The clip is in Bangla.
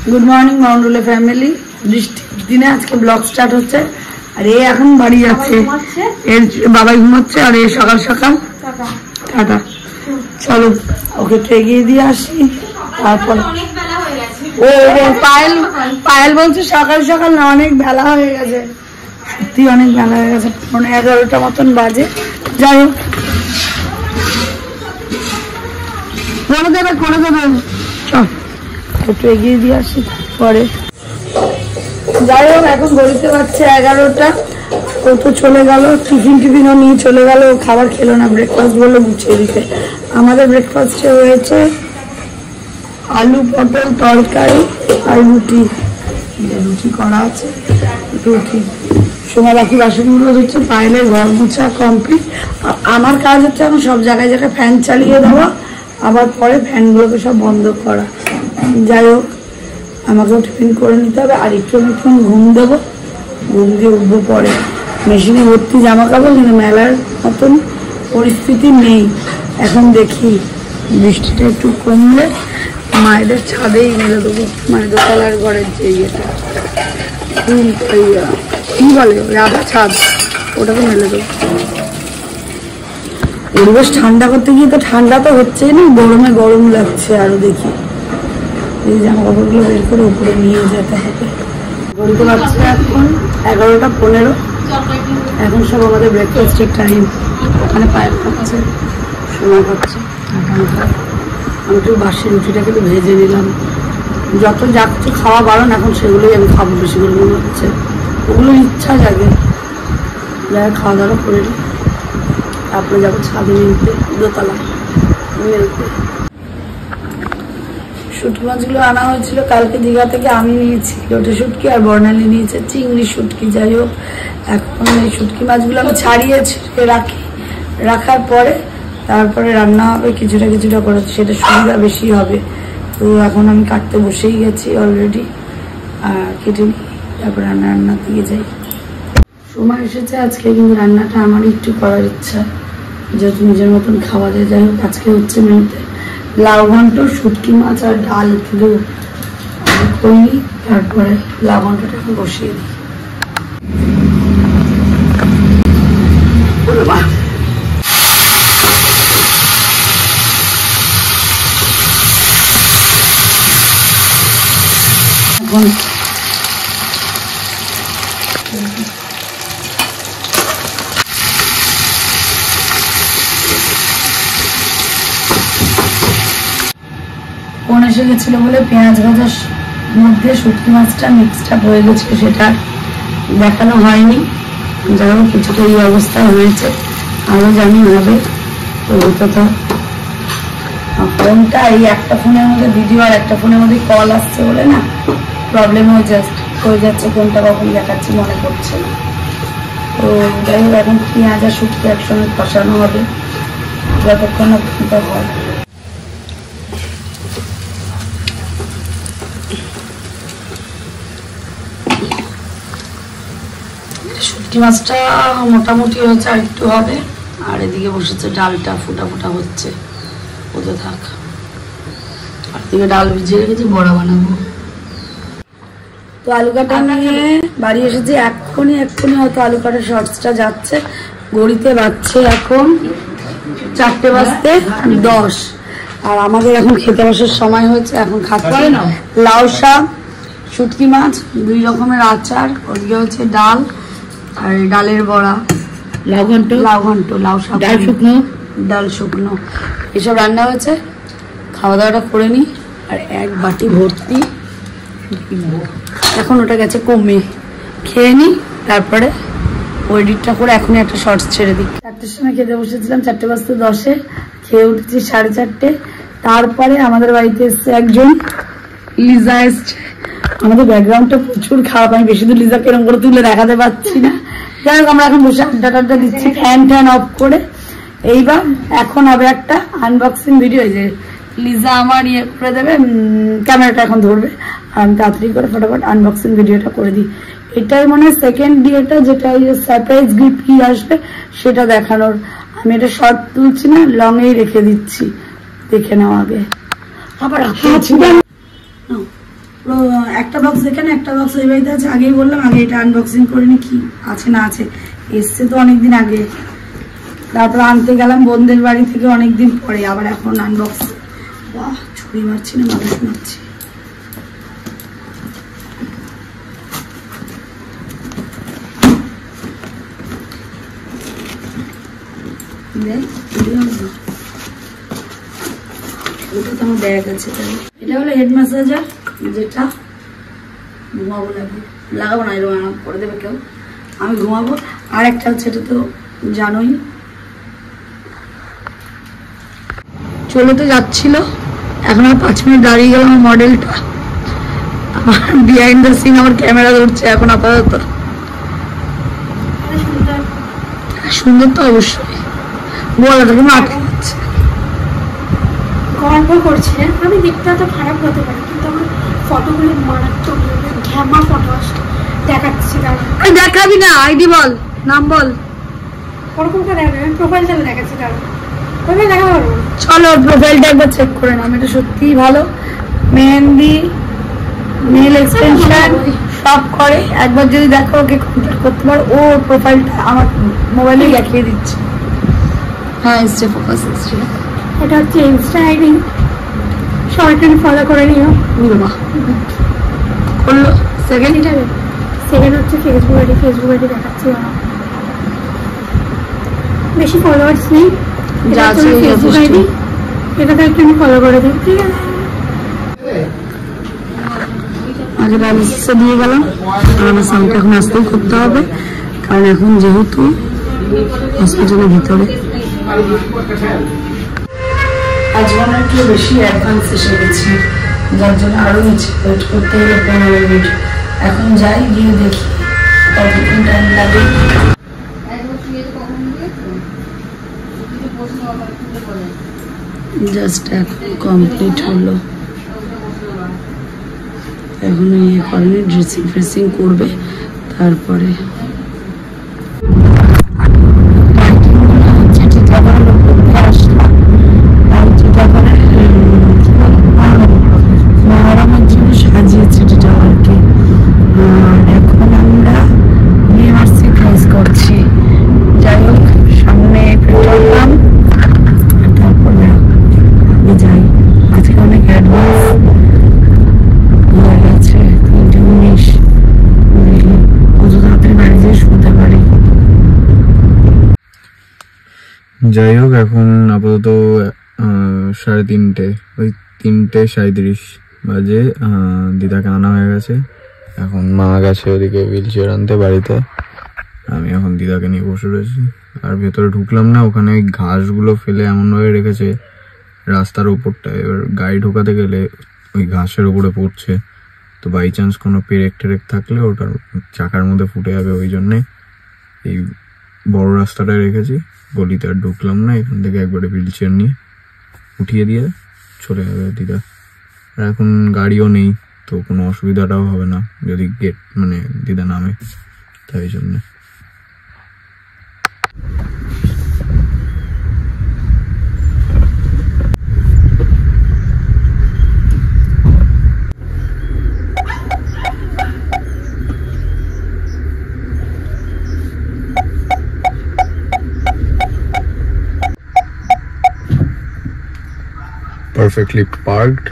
Good morning माउंटुले family. বৃষ্টির দিনে আজকে ব্লগ স্টার্ট হচ্ছে। আর এই এখন বাড়ি যাচ্ছে, এর বাবাই ঘুমাচ্ছে আর এই সকাল সকাল টাটা। চলো ওকে এগিয়ে দিয়ে আসি। তারপর ও পায়েল বলছে সকাল সকাল না, অনেক বেলা হয়ে গেছে। সত্যি অনেক বেলা হয়ে গেছে, 11টা মতন বাজে। যাই হোক করে দেবে চল একটু এগিয়ে দিয়ে আসি। পরে যাই হোক এখন ঘড়িতে পারছে 11টা। ও তো চলে গেল, টিফিনও নিয়ে চলে গেল। ও খাবার খেলো না, ব্রেকফাস্ট বললো গুছিয়ে দিতে। আমাদের ব্রেকফাস্টে হয়েছে আলু পটল তরকারি আর রুটি। রুটি করা আছে, রুটি। সময় বাকি বাসনগুলো হচ্ছে, পায়েলের ঘর মোছা কমপ্লিট। আমার কাজ হচ্ছে এখন সব জায়গায় জায়গায় ফ্যান চালিয়ে দেওয়া, আবার পরে ফ্যানগুলোকে সব বন্ধ করা। যাই হোক আমাকেও টিফিন করে নিতে হবে। আর একটু ঘুম দেবো, ঘুম দিয়ে উঠবো। পরে মেশিনে ভর্তি জামা কাপড়, কিন্তু মেলার মতন পরিস্থিতি নেই এখন। দেখি বৃষ্টিটা একটু কমলে মায়েদের ছাদেই মেলে দেবো। মায়ের দোতলার ঘরের যে ইয়েটা কি বলে রাধা ছাদ, ওটাকে মেলে দেবো। পরিবেশ ঠান্ডা করতে গিয়ে তো ঠান্ডা তো হচ্ছেই না, গরমে গরম লাগছে আরো। দেখি এই জামা কাপড়গুলো বের করে উপরে নিয়ে যেতে হবে। ঘড়িতে পারছে এখন 11টা 15। এখন সব আমাদের ব্রেকফাস্টের টাইম। ওখানে পায়েল খাচ্ছে, সময় খাচ্ছে। আমি একটু বাসি রুটিটাকে একটু ভেজে নিলাম। যত যা কিছু খাওয়া বারণ এখন সেগুলোই আমি খাবো বেশি করে মনে হচ্ছে। ওগুলো ইচ্ছা জাগে, যাই খাওয়া দাওয়া করে নিই। তারপরে যাবো ছাদে নিতে, দোতলা মেলতে। শুটকি মাছগুলো আনা হয়েছিল কালকে দীঘা থেকে। আমি নিয়েছি লোটে শুটকি আর বর্ণালী নিয়েছে চিংড়ি শুটকি। যাই হোক এখন এই শুটকি মাছগুলো আমি ছাড়িয়ে রাখি, রাখার পরে তারপরে রান্না হবে কিছুটা কিছুটা করে, সেটা সুবিধা বেশি হবে। তো এখন আমি কাটতে বসেই গেছি অলরেডি, আর কেটে নিই, তারপর রান্নার দিকে যাই। সময় এসেছে আজকে, কিন্তু রান্নাটা আমার একটু করার ইচ্ছা, যেহেতু নিজের মতন খাওয়া যায়। যাই হোক আজকে হচ্ছে মেনুতে লাউ ঘন্ট, শুটকি মাছ আর ডাল পুরো করি। তারপরে লাউ ঘন্টটাকে বসিয়ে দিই। এখন ফোন এসে গেছিল বলে পেঁয়াজ ভাজার মধ্যে শুটকি মাছটা মিক্সড আপ হয়ে গেছিল, সেটা দেখানো হয়নি। যাই হোক কিছুটা এই অবস্থা হয়েছে, আরো জানি হবে। তো ওটা তো ফোনটা এই একটা ফোনের মধ্যে ভিডিও আর একটা ফোনের মধ্যে কল আসছে বলে না প্রবলেম হয়ে যাচ্ছে। কোনটা কখন দেখাচ্ছি মনে পড়ছে না। তো যাই হোক এখন পেঁয়াজ আর শুটকি একসঙ্গে কষানো হবে যতক্ষণ না ফোনটা হয়। শুটকি মাছটা মোটামুটি হয়েছে, আর একটু হবে। আর এদিকে বসেছে ডালটা, ফুটা ফুটা হচ্ছে, ওতে থাক। আর দিকে ডাল ভিজিয়ে রেখেছি, বড়া বানাবো। তো আলু কাটা নিয়ে বাড়ি এসেছি এক্ষুনি হয়তো আলু কাটার শর্টসটা যাচ্ছে। ঘড়িতে বাজছে এখন 4টে বাজতে 10। আর আমাদের এখন খেতে বসার সময় হয়েছে। এখন খাচ্ছি লাউ শাক, শুটকি মাছ, 2 রকমের আচার, ওদিকে হচ্ছে ডাল আর ডালের বড়া, লাউ ঘন্ট, লাউ শাক, ডাল শুকনো এসব রান্না হয়েছে। খাওয়া দাওয়াটা করে নিই। আর এক বাটি ভর্তি এখন ওটা গেছে কমে, খেয়ে নিই। তারপরে এডিটটা করে এখনই একটা শর্টস ছেড়ে দিই। 4টের সময় খেতে বসেছিলাম, 4টে বাজতে 10-এ। খেয়ে উঠেছি 4:30। তারপরে আমাদের বাড়িতে এসছে একজন, লিজা এসছে। আমাদের ব্যাকগ্রাউন্ডটা প্রচুর খারাপ, আমি বেশি দূর লিজাকে এরকম করে তুলে দেখাতে পারছি না। যাই হোক আমরা এখন বসে আড্ডা দিচ্ছি ফ্যান অফ করে। এইবার এখন হবে একটা আনবক্সিং ভিডিও। যে লিজা আমার ইয়ে করে দেবে, ক্যামেরাটা এখন ধরবে, আর আমি তাড়াতাড়ি করে ফটাফট আনবক্সিং ভিডিওটা করে দিই। এটাই মনে হয় সেকেন্ড ডেটা, যেটা সারপ্রাইজ গিফট কি আসবে সেটা দেখানোর। আমি এটা শর্ট তুলছি না, লং এই রেখে দিচ্ছি, দেখে নাও আগে। আবার একটা বক্স এখানে, একটা বক্স ওই বাড়িতে আছে। আগেই বললাম, আগে এটা আনবক্সিং করে নি কি আছে না আছে। এসছে তো অনেকদিন আগে, তারপর আনতে গেলাম বোনদের বাড়ি থেকে অনেকদিন পরে, আবার এখন আনবক্স। বাহ, ছুরি মারছি না মানুষ মারছি। ওটা তো আমার ব্যাগ আছে। এটা হলো হেড ম্যাসাজার, যেটা ঘুমাবো লাগাবো না, এরকম করে দেবে কেউ, আমি ঘুমাবো। আর একটা হচ্ছে, এটা তো জানোই, চলে তো যাচ্ছিল, এখন আর 5 মিনিট দাঁড়িয়ে গেল আমার মডেলটা। আমার বিহাইন্ড দ্য সিন আমার ক্যামেরা ধরছে এখন আপাতত। সুন্দর তো অবশ্যই, বলাটা কোনো আটকে যাচ্ছে। গল্প করছি না আমি, দেখতে তো খারাপ হতে পারে, কিন্তু আমার ফটোগুলো মারাত্মক ঘ্যামা ফটো আসে দেখাচ্ছি। দেখাবি না, আইডি বল, নাম বল। ওরকমটা দেখাবে, প্রোফাইল চালে দেখাচ্ছি। কারণ প্রোফাইল দেখা পারবো, চলো প্রোফাইলটা একবার চেক করে নাম। এটা সত্যিই ভালো, মেহেন্দি, নেল এক্সটেনশন সব করে। একবার যদি দেখো, ওকে কন্ট্যাক্ট করতে পারো। ও প্রোফাইলটা আমার মোবাইলে দেখিয়ে দিচ্ছে। হ্যাঁ, এসছে, ফোকাস এসছে। এটা হচ্ছে ইনস্টা আইডি, সবাই ফলো করে নিও। বাবা করলো। সেকেন্ড হচ্ছে ফেসবুক আইডি দেখাচ্ছি। বেশি ফলোয়ার্স নেই, ফেসবুক আইডি, এটাতে একটু আমি ফলো করে দিই, ঠিক আছে? আগে ডায়ালিসিসে দিয়ে গেলাম, আর আমার সামটা এখন আসতেই করতে হবে, কারণ এখন যেহেতু হসপিটালের ভিতরে আজ মনে একটু বেশি অ্যাডভান্স এসে গেছি, যার জন্য আরো নিচে ওয়েট করতে হলো 15 মিনিট। এখন যাই, গিয়ে দেখি কতক্ষণ টাইম লাগে। জাস্ট এখন কমপ্লিট হলো, এখন ইয়ে করেনি, ড্রেসিং ফ্রেসিং করবে, তারপরে সাজিয়েছে টাওয়ারকে। আর এখন আমরা ইউনিভার্সিটি ক্রস করছি। যাই হোক, সামনে পেট্রোল পাম্প, তারপরে আমি যাই। আজকে অনেক অ্যাডভান্স হয়ে গেছে, 3:19। কত তাড়াতাড়ি বাড়ি যেয়ে শুনতে পারি। যাই হোক, এখন আপাতত 3:30, ওই 3:37 বাজে। দিদাকে আনা হয়ে গেছে, এখন মা গেছে ওদিকে হুইল চেয়ার আনতে বাড়িতে। আমি এখন দিদাকে নিয়ে বসে রয়েছি। আর ভেতরে ঢুকলাম না, ওখানে ওই ঘাসগুলো ফেলে এমনভাবে রেখেছে রাস্তার উপরটায়, এবার গাড়ি ঢোকাতে গেলে ওই ঘাসের উপরে পড়ছে, তো বাই চান্স কোনো পেরেক টেরেক থাকলে ওটার চাকার মধ্যে ফুটে যাবে। ওই জন্যে এই বড় রাস্তাটায় রেখেছি, গলিতে আর ঢুকলাম না। এখান থেকে একবারে হুইল চেয়ার নিয়ে উঠিয়ে দিয়ে চলে যাবে দিদা। আর এখন গাড়িও নেই, তো কোনো অসুবিধাটাও হবে না যদি গেট মানে দিদা নামে, তাই জন্য। Perfectly parked.